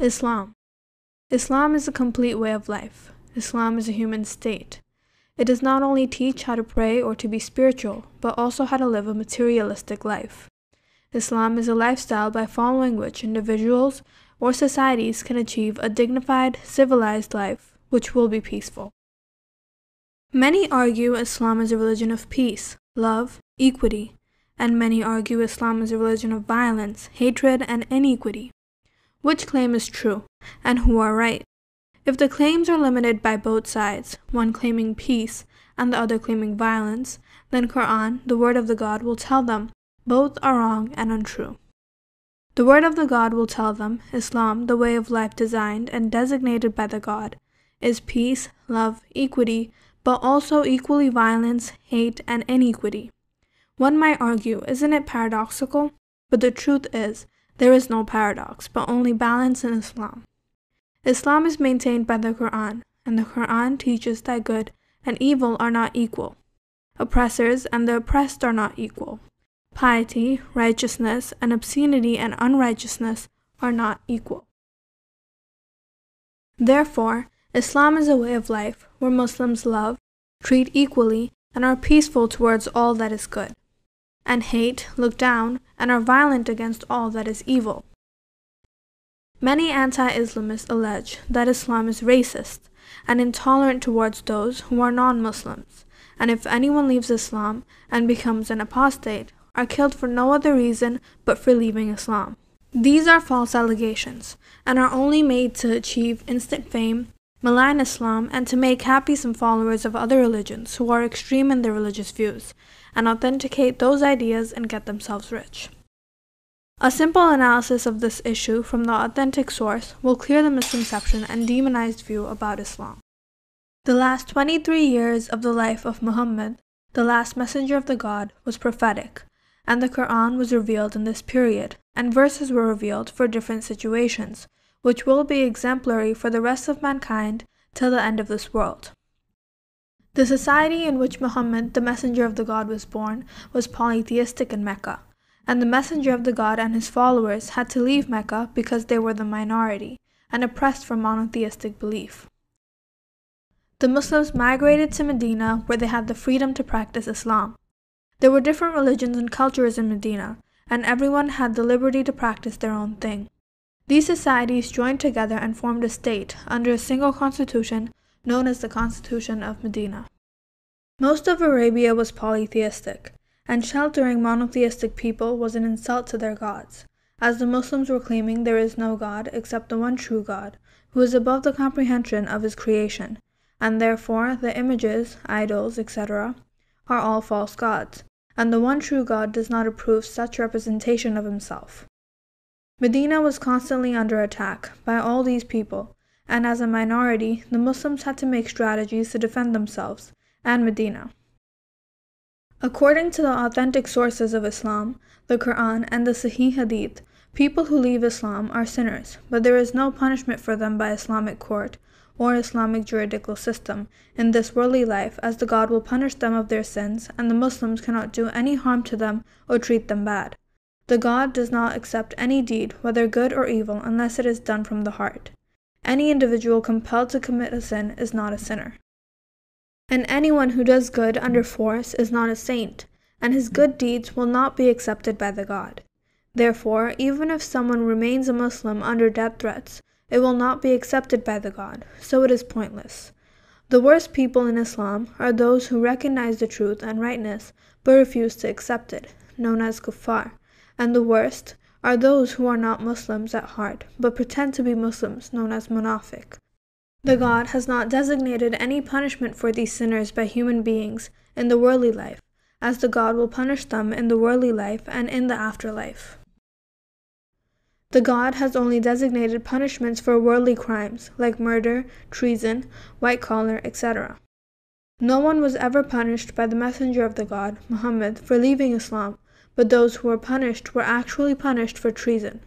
Islam. Islam is a complete way of life. Islam is a human state. It does not only teach how to pray or to be spiritual, but also how to live a materialistic life. Islam is a lifestyle by following which individuals or societies can achieve a dignified, civilized life, which will be peaceful. Many argue Islam is a religion of peace, love, equity, and many argue Islam is a religion of violence, hatred, and iniquity. Which claim is true, and who are right? If the claims are limited by both sides, one claiming peace and the other claiming violence, then Quran, the word of the God, will tell them both are wrong and untrue. The word of the God will tell them Islam, the way of life designed and designated by the God, is peace, love, equity, but also equally violence, hate, and iniquity. One might argue, isn't it paradoxical? But the truth is, there is no paradox, but only balance in Islam. Islam is maintained by the Quran, and the Quran teaches that good and evil are not equal. Oppressors and the oppressed are not equal. Piety, righteousness, and obscenity and unrighteousness are not equal. Therefore, Islam is a way of life where Muslims love, treat equally, and are peaceful towards all that is good, and hate, look down, and are violent against all that is evil. Many anti-Islamists allege that Islam is racist and intolerant towards those who are non-Muslims, and if anyone leaves Islam and becomes an apostate, are killed for no other reason but for leaving Islam. These are false allegations, and are only made to achieve instant fame, malign Islam, and to make happy some followers of other religions who are extreme in their religious views, and authenticate those ideas and get themselves rich. A simple analysis of this issue from the authentic source will clear the misconception and demonized view about Islam. The last 23 years of the life of Muhammad, the last messenger of the God, was prophetic, and the Quran was revealed in this period, and verses were revealed for different situations, which will be exemplary for the rest of mankind till the end of this world. The society in which Muhammad, the messenger of the God, was born was polytheistic in Mecca, and the messenger of the God and his followers had to leave Mecca because they were the minority and oppressed for monotheistic belief. The Muslims migrated to Medina where they had the freedom to practice Islam. There were different religions and cultures in Medina, and everyone had the liberty to practice their own thing. These societies joined together and formed a state under a single constitution known as the Constitution of Medina. Most of Arabia was polytheistic, and sheltering monotheistic people was an insult to their gods, as the Muslims were claiming there is no God except the one true God, who is above the comprehension of his creation, and therefore the images, idols, etc., are all false gods, and the one true God does not approve such representation of himself. Medina was constantly under attack by all these people, and as a minority, the Muslims had to make strategies to defend themselves and Medina. According to the authentic sources of Islam, the Quran and the Sahih Hadith, people who leave Islam are sinners, but there is no punishment for them by Islamic court or Islamic juridical system in this worldly life, as the God will punish them of their sins, and the Muslims cannot do any harm to them or treat them bad. The God does not accept any deed, whether good or evil, unless it is done from the heart. Any individual compelled to commit a sin is not a sinner. And anyone who does good under force is not a saint, and his good deeds will not be accepted by the God. Therefore, even if someone remains a Muslim under death threats, it will not be accepted by the God, so it is pointless. The worst people in Islam are those who recognize the truth and rightness, but refuse to accept it, known as kuffar, and the worst are those who are not Muslims at heart, but pretend to be Muslims, known as munafiq. The God has not designated any punishment for these sinners by human beings in the worldly life, as the God will punish them in the worldly life and in the afterlife. The God has only designated punishments for worldly crimes, like murder, treason, white collar, etc. No one was ever punished by the messenger of the God, Muhammad, for leaving Islam, but those who were punished were actually punished for treason.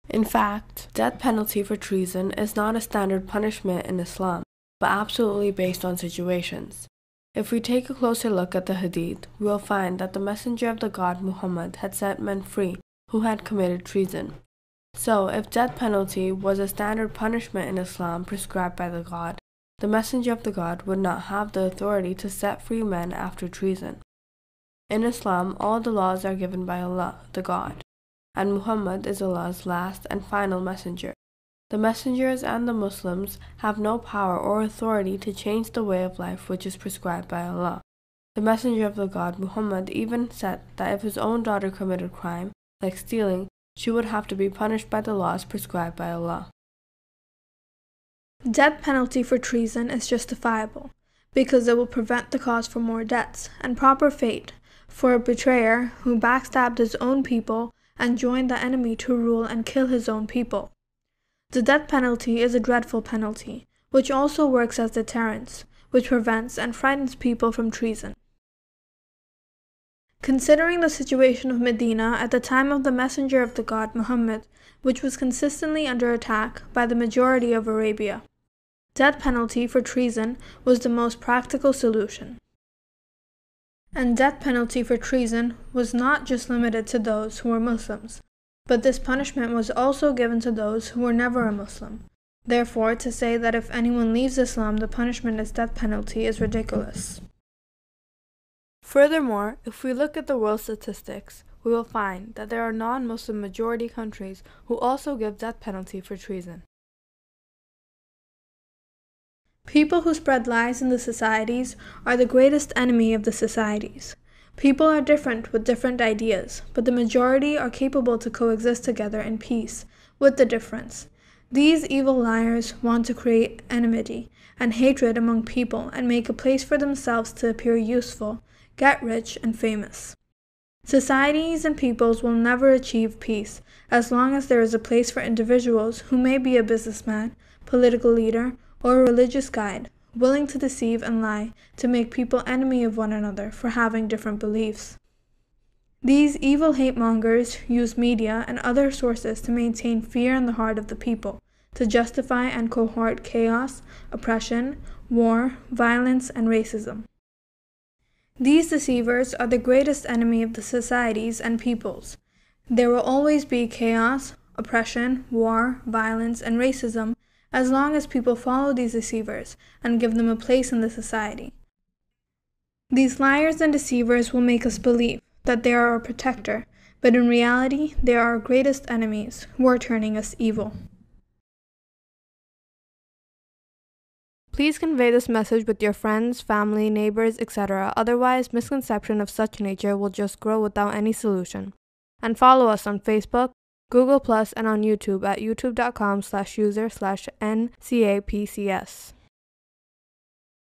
In fact, death penalty for treason is not a standard punishment in Islam, but absolutely based on situations. If we take a closer look at the Hadith, we will find that the messenger of the God Muhammad had set men free who had committed treason. So, if death penalty was a standard punishment in Islam prescribed by the God, the messenger of the God would not have the authority to set free men after treason. In Islam, all the laws are given by Allah, the God, and Muhammad is Allah's last and final messenger. The messengers and the Muslims have no power or authority to change the way of life which is prescribed by Allah. The messenger of the God, Muhammad, even said that if his own daughter committed crime, like stealing, she would have to be punished by the laws prescribed by Allah. Death penalty for treason is justifiable, because it will prevent the cause for more deaths, and proper fate for a betrayer who backstabbed his own people and joined the enemy to rule and kill his own people. The death penalty is a dreadful penalty, which also works as deterrence, which prevents and frightens people from treason. Considering the situation of Medina at the time of the messenger of the God Muhammad, which was consistently under attack by the majority of Arabia, death penalty for treason was the most practical solution. And death penalty for treason was not just limited to those who were Muslims, but this punishment was also given to those who were never a Muslim. Therefore, to say that if anyone leaves Islam, the punishment is death penalty is ridiculous. Furthermore, if we look at the world statistics, we will find that there are non-Muslim majority countries who also give death penalty for treason. People who spread lies in the societies are the greatest enemy of the societies. People are different with different ideas, but the majority are capable to coexist together in peace, with the difference. These evil liars want to create enmity and hatred among people and make a place for themselves to appear useful, get rich, and famous. Societies and peoples will never achieve peace as long as there is a place for individuals who may be a businessman, political leader, or a religious guide, willing to deceive and lie to make people enemy of one another for having different beliefs. These evil hate-mongers use media and other sources to maintain fear in the heart of the people, to justify and cohort chaos, oppression, war, violence, and racism. These deceivers are the greatest enemy of the societies and peoples. There will always be chaos, oppression, war, violence, and racism as long as people follow these deceivers and give them a place in the society. These liars and deceivers will make us believe that they are our protector, but in reality they are our greatest enemies who are turning us evil. Please convey this message with your friends, family, neighbors, etc. Otherwise, misconception of such nature will just grow without any solution. And follow us on Facebook, Google+, and on YouTube at youtube.com/user/NCAPCS.